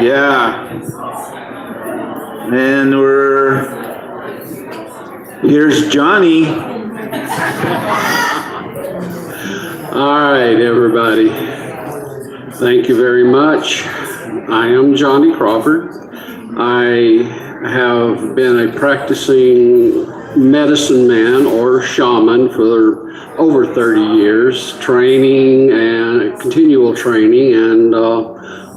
Yeah. And here's Johnny. All right, everybody. Thank you very much. I am Johnny Crawford. I have been a practicing medicine man or shaman for over 30 years, training and continual training and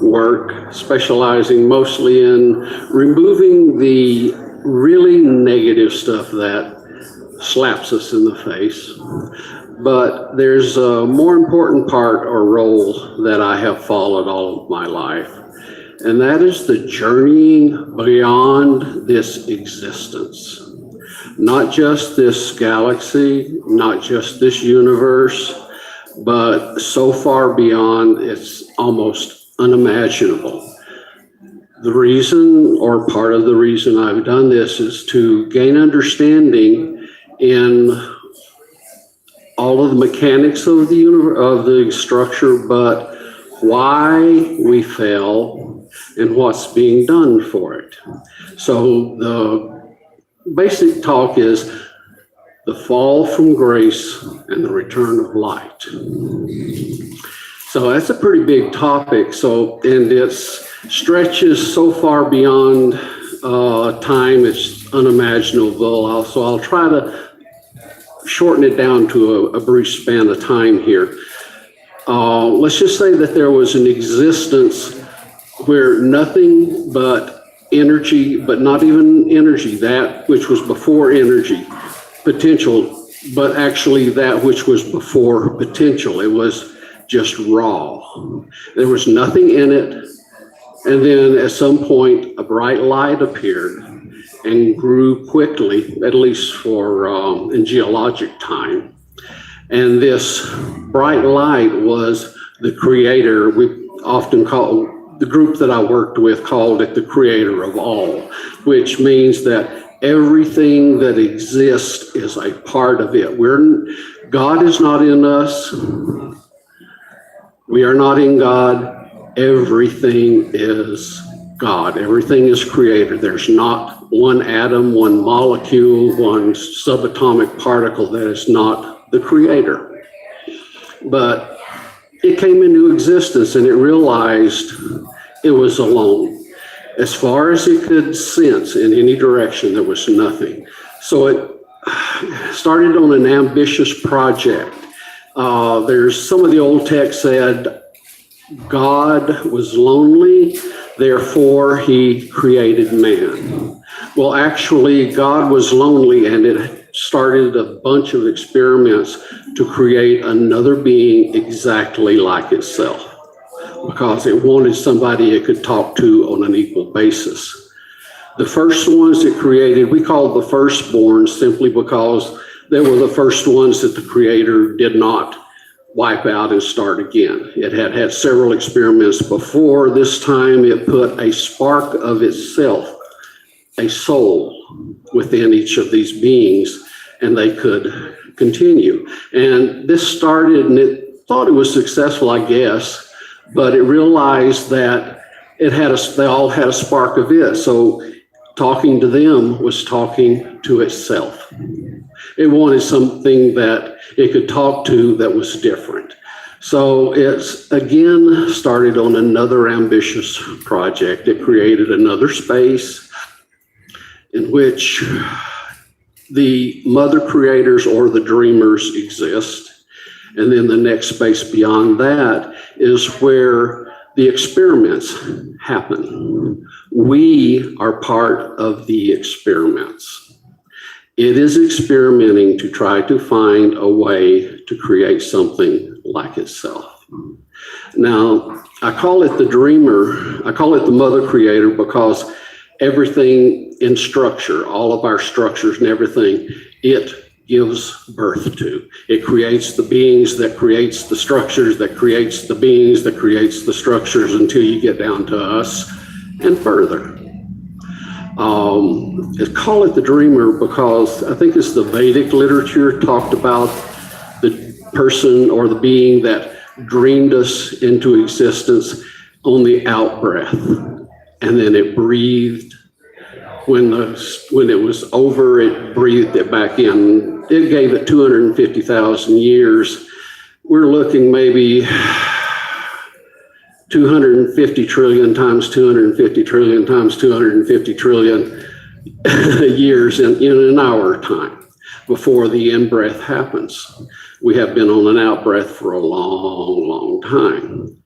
work specializing mostly in removing the really negative stuff that slaps us in the face. But there's a more important part or role that I have followed all of my life, and that is the journeying beyond this existence. Not just this galaxy, not just this universe, but so far beyond it's almost unimaginable. The reason, or part of the reason I've done this, is to gain understanding in all of the mechanics of the structure, but why we fell and what's being done for it. So the basic talk is the fall from grace and the return of light. So that's a pretty big topic. And it stretches so far beyond time, it's unimaginable. So I'll try to shorten it down to a brief span of time here. Let's just say that there was an existence where nothing but energy, but not even energy, that which was before energy, potential, but actually that which was before potential. It was just raw. There was nothing in it. And then at some point, a bright light appeared and grew quickly, at least for in geologic time. And this bright light was the creator. We often call, the group that I worked with called it the creator of all, which means that everything that exists is a part of it. God is not in us. We are not in God. Everything is God. Everything is created. There's not one atom, one molecule, one subatomic particle that is not the creator. But it came into existence and it realized it was alone. As far as it could sense in any direction, there was nothing. So it started on an ambitious project. There's some of the old text said, God was lonely, therefore he created man. Well, actually, God was lonely, and it started a bunch of experiments to create another being exactly like itself, because it wanted somebody it could talk to on an equal basis. The first ones it created, we called the firstborn simply because they were the first ones that the creator did not wipe out and start again. It had had several experiments before. This time it put a spark of itself, a soul within each of these beings, and they could continue. And this started, and it thought it was successful, I guess, but it realized that they all had a spark of it. So talking to them was talking to itself. It wanted something that it could talk to that was different. So it's again started on another ambitious project. It created another space in which the mother creators or the dreamers exist. And then the next space beyond that is where the experiments happen. We are part of the experiments. It is experimenting to try to find a way to create something like itself. Now, I call it the dreamer, I call it the mother creator because everything in structure, all of our structures and everything, it gives birth to. It creates the beings that creates the structures, that creates the beings, that creates the structures until you get down to us and further. I call it the dreamer because I think it's the Vedic literature talked about the person or the being that dreamed us into existence on the out breath, and then it breathed. When it was over, it breathed it back in. It gave it 250,000 years. We're looking maybe 250 trillion times 250 trillion times 250 trillion years in our time before the in-breath happens. We have been on an out-breath for a long, long time.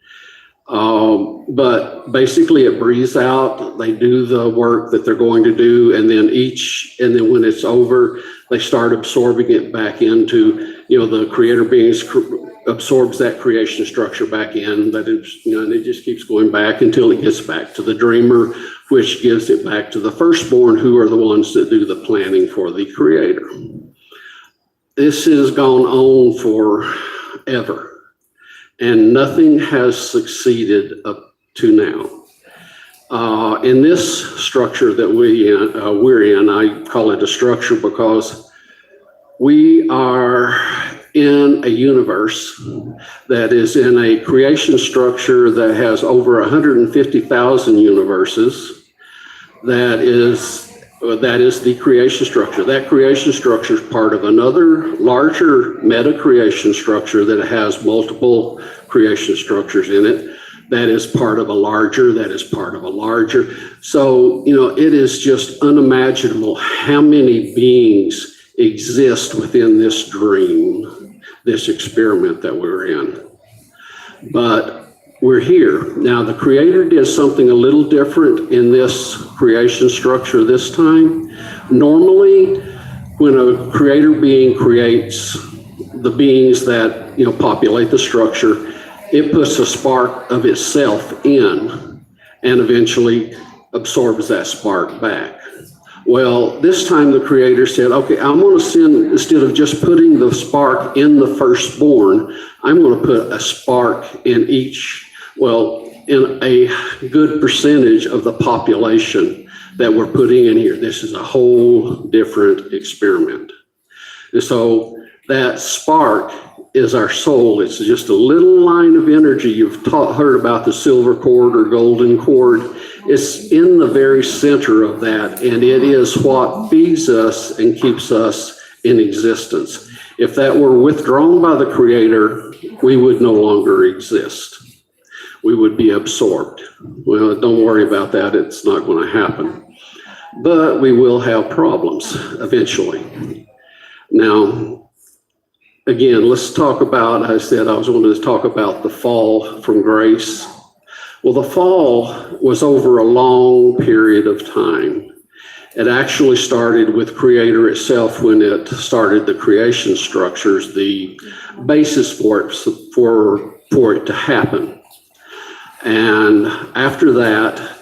But basically it breathes out, they do the work that they're going to do, and then when it's over, they start absorbing it back into, the creator beings absorbs that creation structure back in, and it just keeps going back until it gets back to the dreamer, which gives it back to the firstborn, who are the ones that do the planning for the creator. This has gone on forever. And nothing has succeeded up to now. In this structure that we're in, I call it a structure because we are in a universe that is in a creation structure that has over 150,000 universes. That is the creation structure. That creation structure is part of another larger meta creation structure that has multiple creation structures in it. That is part of a larger, that is part of a larger. So, it is just unimaginable how many beings exist within this dream, this experiment that we're in. But we're here. Now, the creator did something a little different in this creation structure this time. Normally, when a creator being creates the beings that, populate the structure, it puts a spark of itself in and eventually absorbs that spark back. Well, this time the creator said, okay, I'm going to send, instead of just putting the spark in the firstborn, I'm going to put a spark in in a good percentage of the population that we're putting in here. This is a whole different experiment. And so that spark is our soul. It's just a little line of energy. You've heard about the silver cord or golden cord. It's in the very center of that, and it is what feeds us and keeps us in existence. If that were withdrawn by the creator, we would no longer exist. We would be absorbed. Well, don't worry about that. It's not going to happen. But we will have problems eventually. Now, again, let's talk about, I said I was going to talk about the fall from grace. Well, the fall was over a long period of time. It actually started with Creator itself when it started the creation structures, the basis for it to happen. And after that,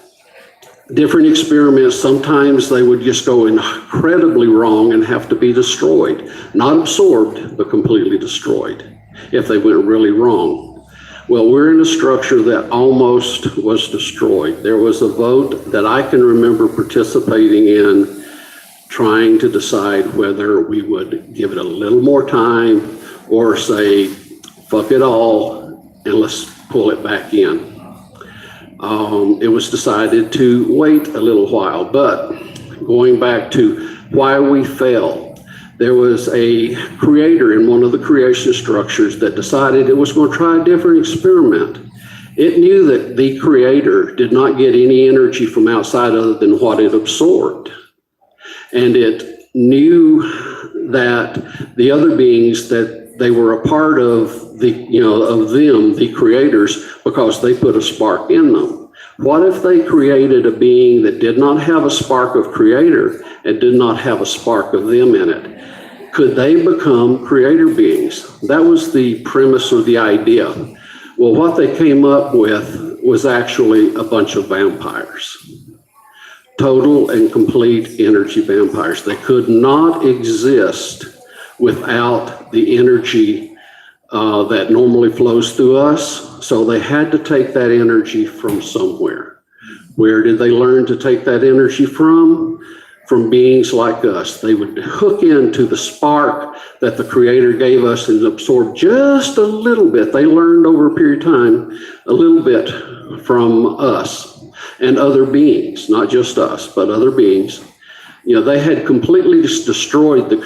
different experiments, sometimes they would just go incredibly wrong and have to be destroyed. Not absorbed, but completely destroyed if they went really wrong. Well, we're in a structure that almost was destroyed. There was a vote that I can remember participating in, trying to decide whether we would give it a little more time or say, fuck it all, and let's pull it back in. It was decided to wait a little while, but going back to why we fell, there was a creator in one of the creation structures that decided it was going to try a different experiment. It knew that the creator did not get any energy from outside other than what it absorbed. And it knew that the other beings, that they were a part of the creators, because they put a spark in them. What if they created a being that did not have a spark of creator and did not have a spark of them in it? Could they become creator beings? That was the premise of the idea. Well, what they came up with was actually a bunch of vampires. Total and complete energy vampires. They could not exist without the energy that normally flows through us. So they had to take that energy from somewhere. Where did they learn to take that energy from? From beings like us. They would hook into the spark that the creator gave us and absorb just a little bit. They learned over a period of time a little bit from us and other beings, not just us, but other beings. They had completely destroyed the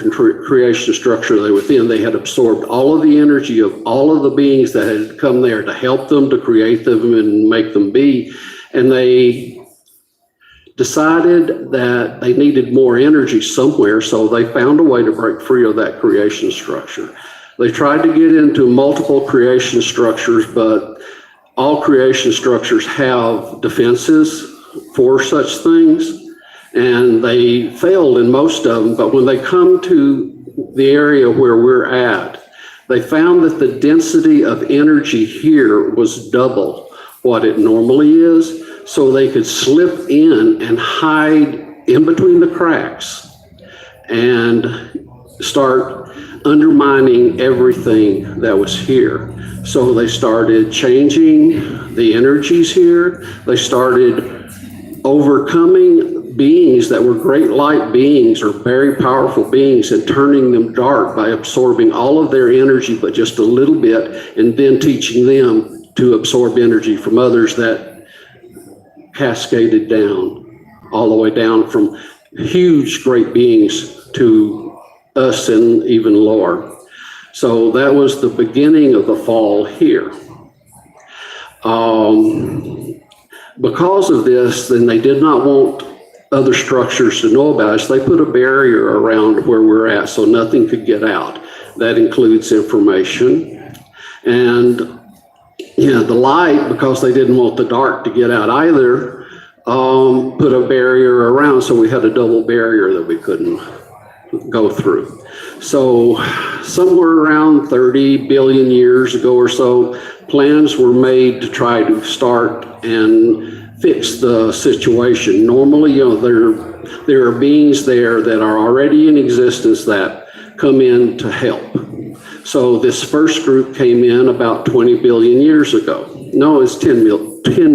creation structure they were within. They had absorbed all of the energy of all of the beings that had come there to help them, to create them and make them be. And they decided that they needed more energy somewhere, so they found a way to break free of that creation structure. They tried to get into multiple creation structures, but all creation structures have defenses for such things, and they failed in most of them. But when they come to the area where we're at, they found that the density of energy here was double what it normally is, so they could slip in and hide in between the cracks and start undermining everything that was here. So they started changing the energies here. They started overcoming beings that were great light beings or very powerful beings and turning them dark by absorbing all of their energy, but just a little bit, and then teaching them to absorb energy from others that cascaded down, all the way down from huge, great beings to us and even lower. So that was the beginning of the fall here. Because of this, then they did not want other structures to know about us. They put a barrier around where we're at so nothing could get out. That includes information. And the light, because they didn't want the dark to get out either, put a barrier around, so we had a double barrier that we couldn't go through. So somewhere around 30 billion years ago or so, plans were made to try to start and fix the situation. Normally, there are beings there that are already in existence that come in to help. So this first group came in about 20 billion years ago. No, it's 10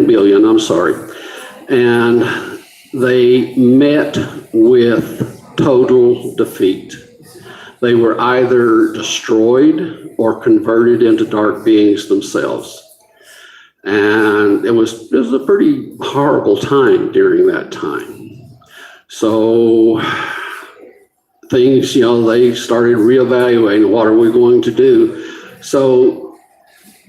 billion, I'm sorry. And they met with total defeat. They were either destroyed or converted into dark beings themselves. And it was a pretty horrible time during that time. So things, they started reevaluating, what are we going to do? So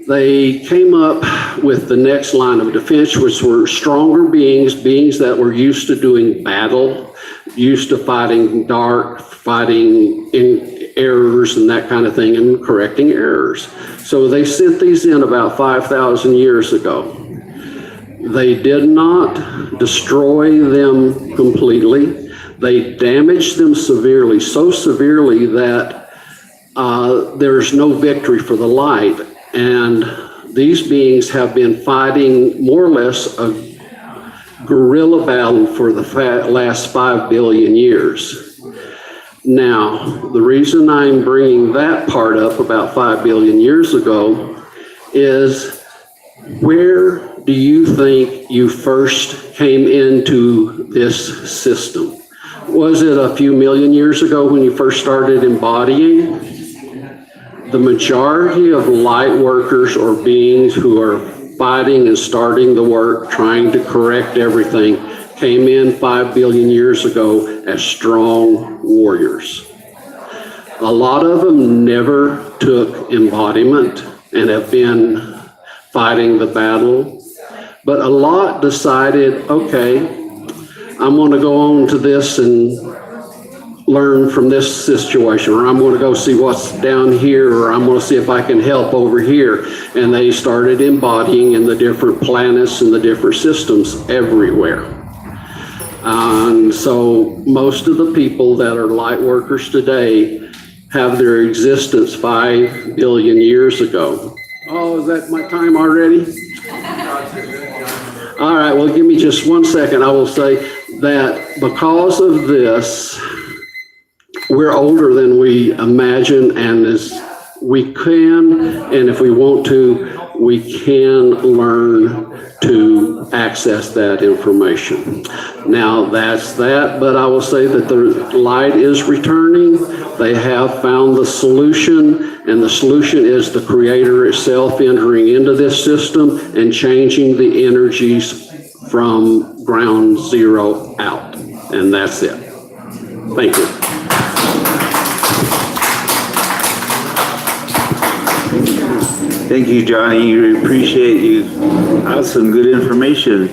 they came up with the next line of defense, which were stronger beings that were used to doing battle, used to fighting dark, fighting in errors and that kind of thing, and correcting errors. So they sent these in about 5,000 years ago. They did not destroy them completely. They damaged them severely, so severely that there's no victory for the light. And these beings have been fighting more or less a guerrilla battle for the last 5 billion years. Now, the reason I'm bringing that part up about 5 billion years ago is, where do you think you first came into this system? Was it a few million years ago when you first started embodying? The majority of light workers or beings who are fighting and starting the work, trying to correct everything, came in 5 billion years ago as strong warriors. A lot of them never took embodiment and have been fighting the battle, but a lot decided, okay, I'm going to go on to this and learn from this situation, or I'm going to go see what's down here, or I'm going to see if I can help over here. And they started embodying in the different planets and the different systems everywhere. And so most of the people that are light workers today have their existence 5 billion years ago. Oh, is that my time already? All right, well, give me just 1 second. I will say that because of this, we're older than we imagine, and as we can, and if we want to, we can learn to access that information. Now, that's that, but I will say that the light is returning. They have found the solution, and the solution is the Creator itself entering into this system and changing the energies from ground zero out. And that's it. Thank you. Thank you, Johnny. We appreciate you. Awesome, good information.